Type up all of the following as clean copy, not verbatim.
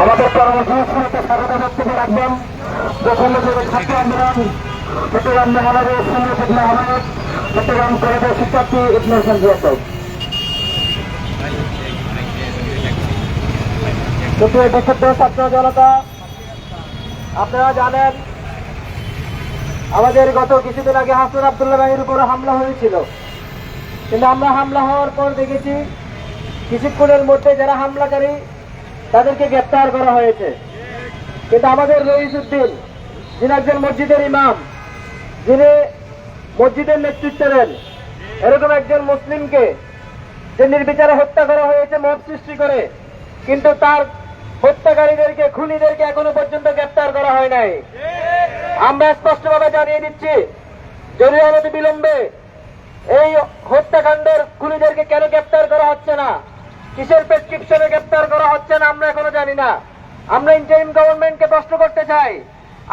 আমাদের পরবর্তী শুরুতে স্বাগত বক্তব্য রাখবেন প্রথমে ছাত্র আন্দোলন চট্টগ্রাম মহানগরের সংগঠক মহানগর চট্টগ্রাম কলেজের শিক্ষার্থী ইবনুল সঞ্জিত। বিক্ষুব্ধ ছাত্র জনতা, আপনারা জানেন আমাদের গত কিছুদিন আগে হাসান আব্দুল্লাহ ভাইয়ের উপরে হামলা হয়েছিল, কিন্তু আমরা হামলা হওয়ার পর দেখেছি কিছুক্ষণের মধ্যে যারা হামলাকারী তাদেরকে গ্রেপ্তার করা হয়েছে। কিন্তু আমাদের রইসউদ্দিন, যিনি একজন মসজিদের ইমাম, যিনি মসজিদের নেতৃত্ব দেন, এরকম একজন মুসলিমকে যে নির্বিচারে হত্যা করা হয়েছে মব সৃষ্টি করে, কিন্তু তার হত্যাকারীদেরকে, খুনিদেরকে এখনো পর্যন্ত গ্রেপ্তার করা হয় নাই। আমরা স্পষ্টভাবে জানিয়ে দিচ্ছি, যদি অনতি বিলম্বে এই হত্যাকাণ্ডের খুনিদেরকে কেন গ্রেপ্তার করা হচ্ছে না, কিসের প্রেসক্রিপশনে গ্রেপ্তার করা হচ্ছে না, আমরা এখনো জানি না। আমরা ইন্টারিম গভর্নমেন্টকে প্রশ্ন করতে চাই,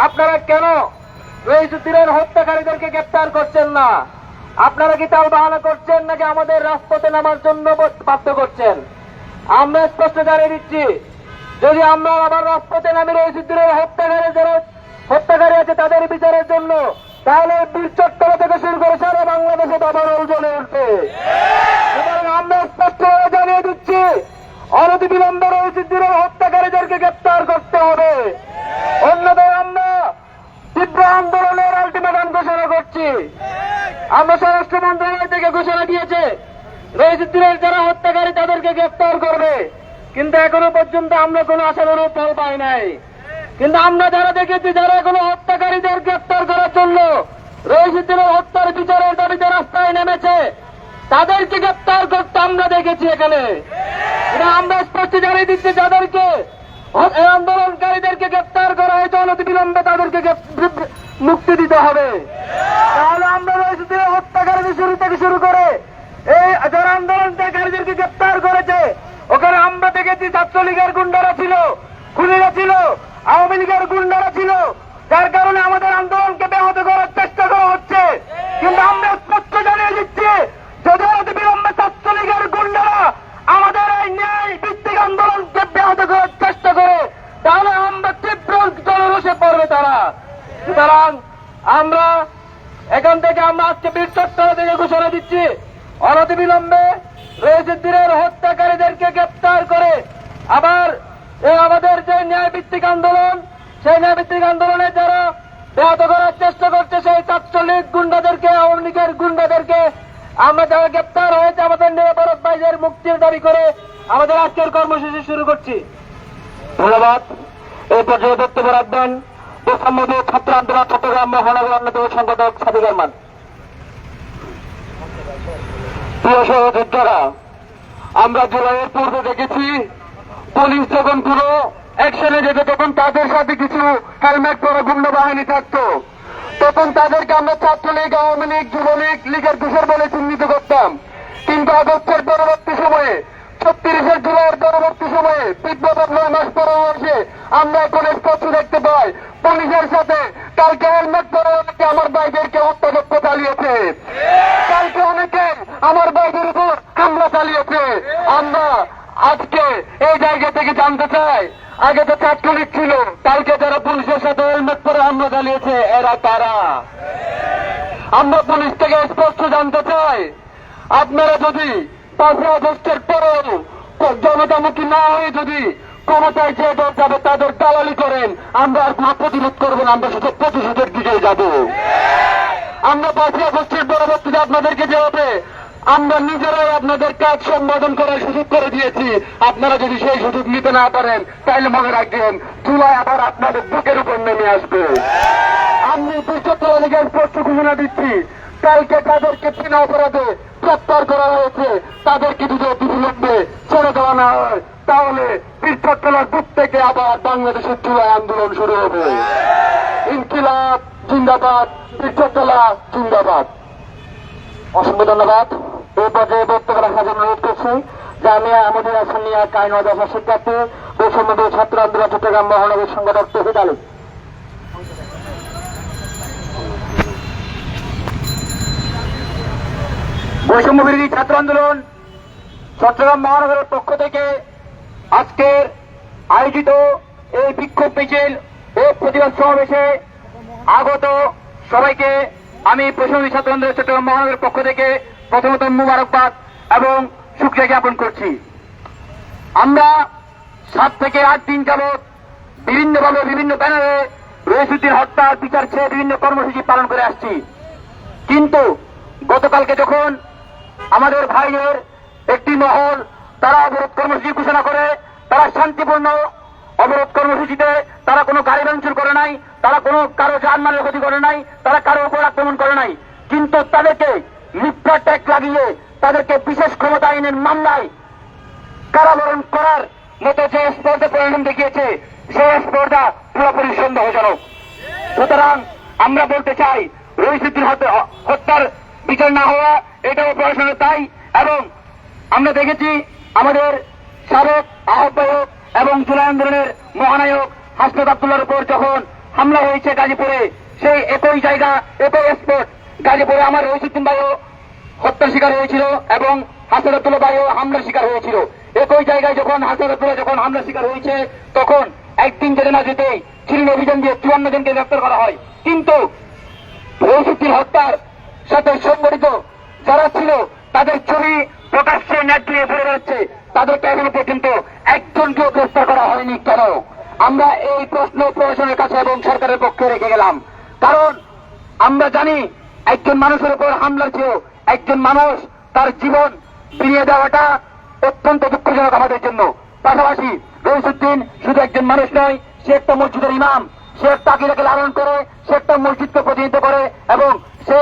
আপনারা কেন রইসউদ্দিনের হত্যাকারীদেরকে গ্রেপ্তার করছেন না? আপনারা কি তাল বাহানা করছেন নাকি আমাদের রাজপথে নামার জন্য বাধ্য করছেন? আমরা স্পষ্ট জানিয়ে দিচ্ছি, যদি আমরা আবার রাজপথে নামি রইসউদ্দিনের হত্যাকারী আছে তাদের বিচারের জন্য, তাহলে বীর চট্টগ্রাম থেকে শুরু করে সারা বাংলাদেশে দাবানল জ্বলে উঠবে। আমরা স্পষ্টভাবে জানিয়ে দিচ্ছি, অনতি বিলম্বে রইসউদ্দিনের হত্যাকারীদেরকে গ্রেপ্তার করতে হবে, অন্যথায় আমরা তীব্র আন্দোলনের আলটিমেটাম ঘোষণা করছি। আমরা স্বরাষ্ট্র মন্ত্রণালয় থেকে ঘোষণা দিয়েছে রইসউদ্দিনের যারা হত্যাকারী তাদেরকে গ্রেপ্তার করবে, কিন্তু এখনো পর্যন্ত আমরা কোনো আশানুরূপ ফল পাই নাই। কিন্তু আমরা যারা দেখেছি, যারা এখনো হত্যাকারীদের গ্রেপ্তার করার জন্য রইসউদ্দিনের হত্যার বিচারের দাবিতে রাস্তায় নেমেছে, তাদেরকে গ্রেপ্তার করতে আমরা দেখেছি এখানে। এটা আমরা স্পষ্ট জানিয়ে দিচ্ছি, যাদেরকে আন্দোলনকারীদেরকে গ্রেপ্তার করা হয়েছে অনতি বিলম্বে তাদেরকে মুক্তি দিতে হবে। তাহলে আমরা রইসউদ্দিনের হত্যাকারীদের শুরু থেকে শুরু করে এই যারা আন্দোলনকারীদেরকে গ্রেপ্তার করেছে, ওখানে আমরা দেখেছি ছাত্রলীগের গুন্ডারা ছিল, খুনিরা ছিল, আওয়ামী লীগের গুন্ডারা ছিল, যার কারণে আমাদের আন্দোলনকে ব্যাহত করার চেষ্টা করা হচ্ছে। কিন্তু আমরা স্পষ্ট জানিয়ে দিচ্ছি, যদি অনতি বিলম্বে ছাত্রলীগের গুন্ডারা আমাদের এই ন্যায় ভিত্তিক আন্দোলনকে ব্যাহত করার চেষ্টা করে, তাহলে আমরা তীব্র জনরোষে পড়বে তারা। সুতরাং আমরা এখান থেকে আমরা আজকে বীর চট্টগ্রাম থেকে ঘোষণা দিচ্ছি, অনতি বিলম্বে রইসউদ্দিনের হত্যাকারীদেরকে গ্রেপ্তার করে আবার আমাদের যে ন্যায়ভিত্তিক আন্দোলন, সেই ন্যায়ভিত্তিক আন্দোলনে যারা ব্যাহত করার চেষ্টা করছে, সেই ছাত্রলীগ গুন্ডাদেরকে, আওয়ামী লীগের গুন্ডাদেরকে আমরা যারা গ্রেপ্তার হয়েছে আমাদের নিরাপরাধ ভাইদের মুক্তির দাবি করে আমাদের আজকের কর্মসূচি শুরু করছি। ধন্যবাদ। এই পর্যায়ে বক্তব্য রাখবেন বৈষম্যবিরোধী ছাত্র আন্দোলন চট্টগ্রাম মহানগর অন্যতম সংগঠক সাদিক রহমান। প্রিয় সহযোদ্ধারা, আমরা জুলাইয়ের পূর্বে দেখেছি পুলিশ যখন পুরো অ্যাকশনে যেত, তখন তাদের সাথে কিছু হেলমেট পরা গুন্ড বাহিনী থাকতো, তখন তাদেরকে আমরা ছাত্রলীগ, আওয়ামী লীগ, যুবলীগ, লীগের দোষর বলে চিহ্নিত করতাম। কিন্তু আগস্টের পরবর্তী সময়ে, 36 জুলাইয়ের পরবর্তী সময়ে, বিগত 9 মাস পরে আমরা এখন স্পষ্ট দেখতে পাই পুলিশের সাথে কালকে হেলমেট পরে অনেকে আমার ভাইদেরকে হত্যাযজ্ঞ চালিয়েছে, কালকে অনেকে আমার ভাইদের উপর হামলা চালিয়েছে। আমরা আজকে এই জায়গা থেকে জানতে চাই, আগে তো ছাত্রলীগ ছিল, কালকে যারা পুলিশের সাথে হেলমেট পরে হামলা চালিয়েছে এরা কারা? আমরা পুলিশ থেকে স্পষ্ট জানতে চাই, আপনারা যদি 5 আগস্টের পরেও জনতামুখী না হয়ে যদি ক্ষমতায় যে দল যাবে তাদের দালালি করেন, আমরা আর কোনো প্রতিরোধ করবো না, আমরা শুধু প্রতিশোধের দিকে যাব। আমরা 5 আগস্টের পরবর্তীতে আপনাদেরকে যেভাবে আমরা নিজেরাই আপনাদের কাজ সম্পাদন করার সুযোগ করে দিয়েছি, আপনারা যদি সেই সুযোগ নিতে না পারেন তাহলে মনে রাখবেন জুলাই আবার আপনাদের বুকের উপর নেমে আসবে। আমি বিশ্বতলা লীগের স্পষ্ট ঘোষণা দিচ্ছি, কালকে তাদেরকে বিনা অপরাধে গ্রেপ্তার করা হয়েছে, তাদেরকে যদি অবিলম্বে ছেড়ে দেওয়া না হয়, তাহলে বিশ্বতলার বুক থেকে আবার বাংলাদেশের জুলাই আন্দোলন শুরু হবে। ইনকিলাব জিন্দাবাদ, বিশ্বতলা জিন্দাবাদ। অসংখ্য ধন্যবাদ। এই পর্যায়ে বক্তব্য রাখার জন্য অনুরোধ করছি জামিয়া আহমদিয়া সানিয়া কায়ন দশা শিক্ষার্থী বৈষম্যবিরোধী ছাত্র আন্দোলন চট্টগ্রাম মহানগর সংগঠক তৌহিদ আলী। বৈষম্যবিরোধী ছাত্র আন্দোলন চট্টগ্রাম মহানগরের পক্ষ থেকে আজকের আয়োজিত এই বিক্ষোভ মিছিল ও প্রতিবাদ সমাবেশে আগত সবাইকে আমি প্রশাসনিক ছাত্র আন্দোলন চট্টগ্রাম মহানগরের পক্ষ থেকে প্রথমত মুবারকবাদ এবং শুকরিয়া জ্ঞাপন করছি। আমরা 7 থেকে 8 দিন যাবৎ বিভিন্নভাবে বিভিন্ন ব্যানারে রইসুদ্দিন হত্যার বিচার চেয়ে বিভিন্ন কর্মসূচি পালন করে আসছি, কিন্তু গতকালকে যখন আমাদের ভাইদের একটি মহল তারা অবরোধ কর্মসূচি ঘোষণা করে, তারা শান্তিপূর্ণ অবরোধ কর্মসূচিতে তারা কোনো গাড়ি ভাঙচুর করে নাই, তারা কোনো কারো যানমালের ক্ষতি করে নাই, তারা কারো উপর আক্রমণ করে নাই, কিন্তু তাদেরকে মিথ্যা ট্যাগ লাগিয়ে তাদেরকে বিশেষ ক্ষমতা আইনের মামলায় কারাবরণ করার মতো যে স্পর্ধা পরিণাম দেখিয়েছে সেই স্পর্ধা পুরোপুরি সন্দেহজনক। সুতরাং আমরা বলতে চাই রইসুদ্দিন হত্যার বিচার না হওয়া এটাও প্রশাসনের দায়। এবং আমরা দেখেছি আমাদের সাবেক আহ্বায়ক এবং জুলাই আন্দোলনের মহানায়ক হাসনাত আব্দুল্লাহর উপর যখন হামলা হয়েছে গাজীপুরে, সেই একই জায়গা একই স্পট গাজীপুরে আমার রইসুদ্দিন ভাইও হত্যার শিকার হয়েছিল এবং হাসনাত আব্দুল্লাহ ভাইও হামলার শিকার হয়েছিল। একই জায়গায় যখন হাসনাত আব্দুল্লাহ যখন হামলার শিকার হয়েছে তখন একদিন যেতে না যেতেই ছিন্ন অভিযান দিয়ে 54 জনকে গ্রেফতার করা হয়, কিন্তু রইসুদ্দিন হত্যার সাথে সংগঠিত যারা ছিল তাদের ছবি প্রকাশ্যে নেট দিয়ে ঘুরে বেড়াচ্ছে, তাদেরকে এখনো পর্যন্ত একজনকেও গ্রেফতার করা হয়নি কেন? আমরা এই প্রশ্ন প্রশাসনের কাছে এবং সরকারের পক্ষে রেখে গেলাম, কারণ আমরা জানি একজন মানুষের উপর হামলার চেয়েও একজন মানুষ তার জীবন ফিরিয়ে দেওয়াটা অত্যন্ত দুঃখজনক আমাদের জন্য। পাশাপাশি রইসুদ্দিন শুধু একজন মানুষ নয়, সে একটা মসজিদের ইমাম, সে একটা আকিদাকে লালন করে, সে একটা মসজিদকে প্রতিনিধিত্ব করে এবং সে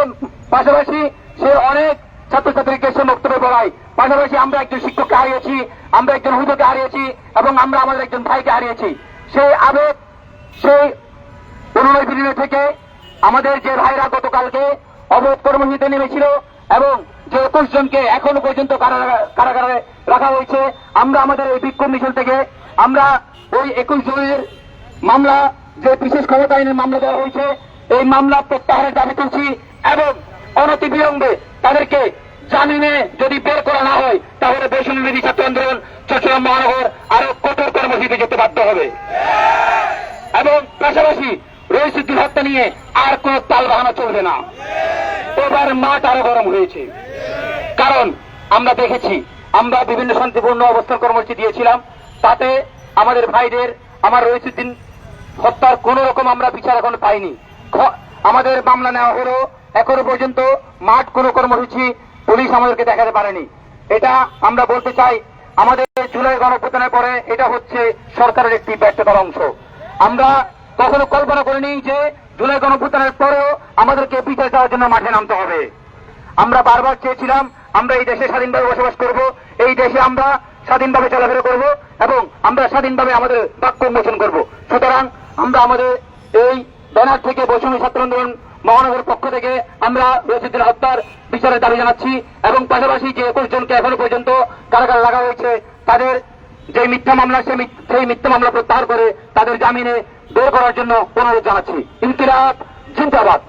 পাশাপাশি সে অনেক ছাত্রছাত্রীকে সে বক্তব্য পড়ায়। পাশাপাশি আমরা একজন শিক্ষককে হারিয়েছি, আমরা একজন হুজুরকে হারিয়েছি এবং আমরা আমাদের একজন ভাইকে হারিয়েছি। সেই আবেগ, সেই অনুনয় বিনয় থেকে আমাদের যে ভাইরা গতকালকে অবরোধ কর্মসূচিতে নেমেছিল এবং যে 21 জনকে এখনো পর্যন্ত কারাগারে রাখা হয়েছে, আমরা আমাদের এই বিক্ষোভ মিছিল থেকে আমরা ওই 21 জনের মামলা যে বিশেষ ক্ষমতা আইনের মামলা দেওয়া হয়েছে এই মামলা প্রত্যাহারের দাবি তুলছি এবং অনতিবিলম্বে তাদেরকে জামিনে যদি বের করা না হয় তাহলে বৈষম্যবিরোধী ছাত্র আন্দোলন চট্টগ্রাম মহানগর আরো কঠোর কর্মসূচিতে যেতে বাধ্য হবে। এবং পাশাপাশি রইসুদ্দিন হত্যা নিয়ে আর কোন তাল বাহানা চলবে না। এবার মাঠ আরো গরম হয়েছে, কারণ আমরা দেখেছি আমরা বিভিন্ন শান্তিপূর্ণ অবস্থান কর্মসূচি দিয়েছিলাম, তাতে আমাদের ভাইদের আমার রইসুদ্দিন হত্যার কোন রকম আমরা বিচার এখনো পাইনি। আমাদের মামলা নেওয়া হলো, এখনো পর্যন্ত মাঠ কোন কর্মসূচি পুলিশ আমাদেরকে দেখাতে পারেনি। এটা আমরা বলতে চাই আমাদের জুলাই গণঅভ্যুত্থানের পরে এটা হচ্ছে সরকারের একটি ব্যর্থতার অংশ। আমরা কখনো কল্পনা করিনি যে জুলাই গণঅভ্যুত্থানের পরেও আমাদেরকে বিচার দেওয়ার জন্য মাঠে নামতে হবে। আমরা বারবার চেয়েছিলাম আমরা এই দেশে স্বাধীনভাবে বসবাস করব, এই দেশে আমরা স্বাধীনভাবে চলাফেরা করব এবং আমরা স্বাধীনভাবে আমাদের বাক্য উন্মোচন করব। সুতরাং আমরা আমাদের এই ব্যানার থেকে বৈষম্য ছাত্র আন্দোলন মহানগরের পক্ষ থেকে আমরা রইসুদ্দিন হত্যার বিচারের দাবি জানাচ্ছি এবং পাশাপাশি যে 21 জনকে এখনো পর্যন্ত কারাগারে লাগা হয়েছে তাদের যে মিথ্যা মামলা সেই মিথ্যা মামলা প্রত্যাহার করে তাদের জামিনে বের করার জন্য অনুরোধ জানাচ্ছি। ইনকিলাব জিন্দাবাদ।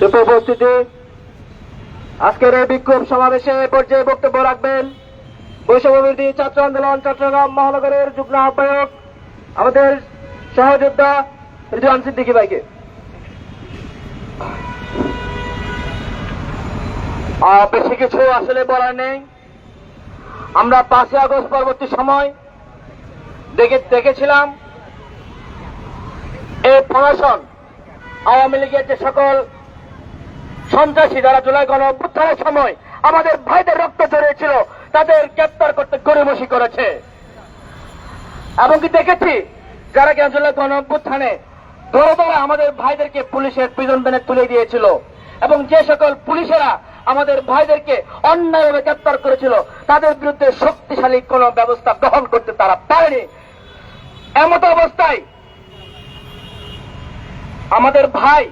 উপস্থিতি আজকের এই বিক্ষোভ সমাবেশে পর্যায়ে বক্তব্য রাখবেন বৈষম্যবিরোধী ছাত্র আন্দোলন চট্টগ্রাম মহানগরের যুগ্ম আহ্বায়ক আমাদের সহযোদ্ধা রিজওয়ান সিদ্দিকী ভাইকে। বেশি কিছু আসলে বলার নেই। আমরা 5 আগস্ট পরবর্তী সময় দেখেছিলাম এই প্রশাসন আওয়ামী লীগের যে সকল সন্ত্রাসী যারা জুলাই গণঅভ্যুত্থানের সময় আমাদের ভাইদের রক্ত ঝরিয়েছিল তাদের গ্রেপ্তার করতে গড়িমসি করেছে। এমনকি দেখেছি যারা জুলাই গণঅভ্যুত্থানে ধরে ধরে আমাদের ভাইদেরকে পুলিশের প্রিজন ভ্যানে তুলে দিয়েছিল এবং যে সকল পুলিশেরা আমাদের ভাইদেরকে অন্যায়ভাবে গ্রেপ্তার করেছিল তাদের বিরুদ্ধে শক্তিশালী কোন ব্যবস্থা গ্রহণ করতে তারা পারেনি। এমত অবস্থায় আমাদের ভাই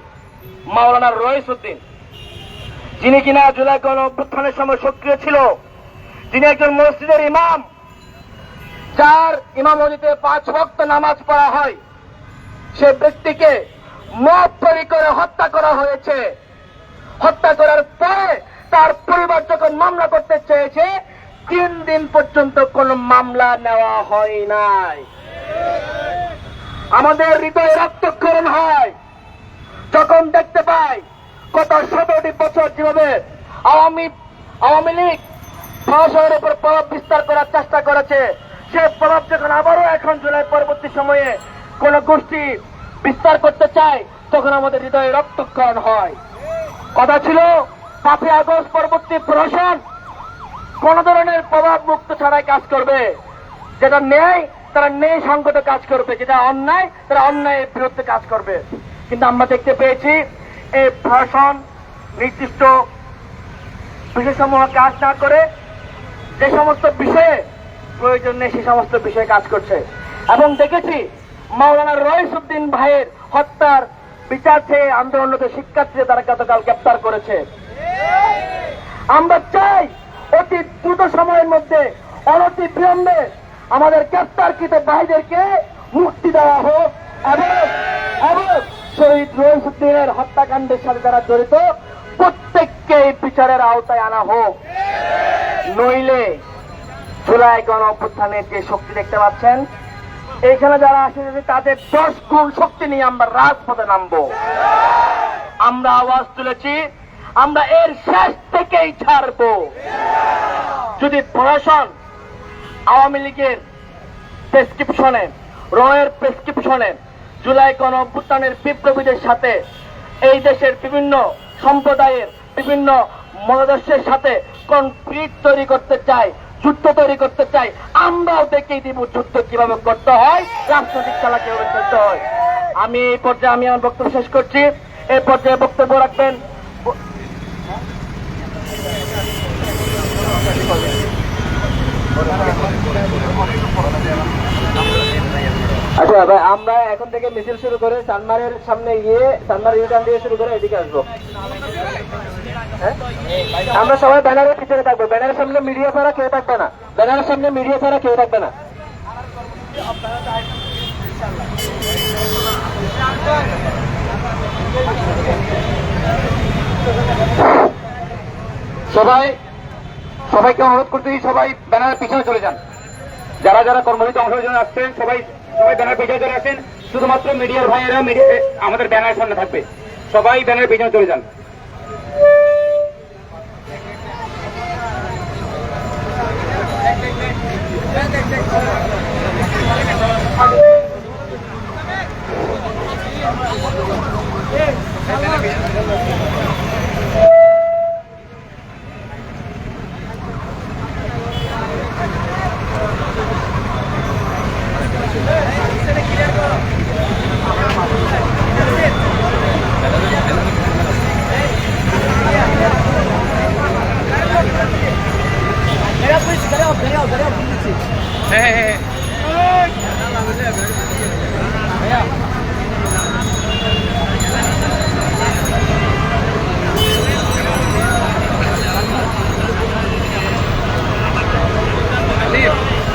মাওলানা রইসুদ্দিন, যিনি কিনা জুলাই গণঅভ্যুত্থানের সময় সক্রিয় ছিল, যিনি একজন মসজিদের ইমাম, যার ইমামতিতে 5 ওয়াক্ত নামাজ পড়া হয়, সে ব্যক্তিকে মত তৈরি করে হত্যা করা হয়েছে। হত্যা করার পরে তার পরিবার যখন মামলা করতে চেয়েছে 3 দিন পর্যন্ত কোনো মামলা নেওয়া হয় নাই। আমাদের হৃদয়ে রক্তক্ষরণ হয় যখন দেখতে পাই গত 17টি বছর যেভাবে আওয়ামী লীগ প্রশাসনের উপর প্রভাব বিস্তার করার চেষ্টা করেছে, সে প্রভাব যখন আবারও এখন জুলাই পরবর্তী সময়ে কোন গোষ্ঠী বিস্তার করতে চায়, তখন আমাদের হৃদয়ে রক্তক্ষরণ হয়। কথা ছিল 5 আগস্ট পরবর্তী প্রশাসন কোন ধরনের প্রভাব মুক্ত ছাড়াই কাজ করবে, যেটা ন্যায় তারা ন্যায় সংগত কাজ করবে, যেটা অন্যায় তারা অন্যায়ের বিরুদ্ধে কাজ করবে। কিন্তু আমরা দেখতে পেয়েছি এই প্রশাসন নির্দিষ্ট বিষয়সমূহ কাজ না করে যে সমস্ত বিষয়ে প্রয়োজন নেই সে সমস্ত বিষয়ে কাজ করছে। এবং দেখেছি মাওলানা রইসউদ্দিন ভাইয়ের হত্যার বিচার চেয়ে আন্দোলনরত শিক্ষার্থীদের তারা গতকাল গ্রেপ্তার করেছে। আমরা চাই অতি দ্রুত সময়ের মধ্যে অনতি বিলম্বে আমাদের গ্রেপ্তারকৃত ভাইদেরকে মুক্তি দেওয়া হোক এবং শহীদ রইসউদ্দিনের হত্যাকাণ্ডের সাথে যারা জড়িত প্রত্যেককে বিচারের আওতায় আনা হোক। নইলে জুলাই গণ অভ্যুত্থানের যে শক্তি দেখতে পাচ্ছেন, এখানে যারা আসে তাদের 10 গুণ শক্তি নিয়ে আমরা রাজপথে নামবো। আমরা আওয়াজ তুলেছি, আমরা এর শেষ থেকেই ছাড়বো। যদি প্রশাসন আওয়ামী লীগের প্রেসক্রিপশনে, রয়ের প্রেসক্রিপশনে জুলাই গণ অভ্যুত্থানের বিপ্লবীদের সাথে এই দেশের বিভিন্ন সম্প্রদায়ের বিভিন্ন মতাদর্শের সাথে কনফ্লিক্ট তৈরি করতে চায়, যুদ্ধ তৈরি করতে চাই, আমরাও দেখেই দিব যুদ্ধ কিভাবে করতে হয়, রাজনৈতিক খেলা কিভাবে খেলতে হয়। আমি এই পর্যায়ে আমার বক্তব্য শেষ করছি। এই পর্যায়ে বক্তব্য রাখবেন আচ্ছা ভাই, আমরা এখন থেকে মিছিল শুরু করে চানমারের সামনে গিয়ে চানমার ইউটার্ন দিয়ে শুরু করে এদিকে আসবো। হ্যাঁ, আমরা সবাই ব্যানারের পিছনে থাকবো। ব্যানারের সামনে মিডিয়া ছাড়া কেউ থাকবে না। ব্যানারের সামনে মিডিয়া ছাড়া কেউ থাকবে না। সবাইকে অনুরোধ করতেছি, সবাই ব্যানারের পিছনে চলে যান। যারা যারা কর্মসূচিতে অংশগ্রহণ আসছেন সবাই ব্যানারের পিছনে চলে আসেন। শুধুমাত্র মিডিয়ার ভাইয়েরা আমাদের ব্যানারের সামনে থাকবে। সবাই ব্যানারের পিছনে চলে যান।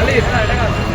Alif,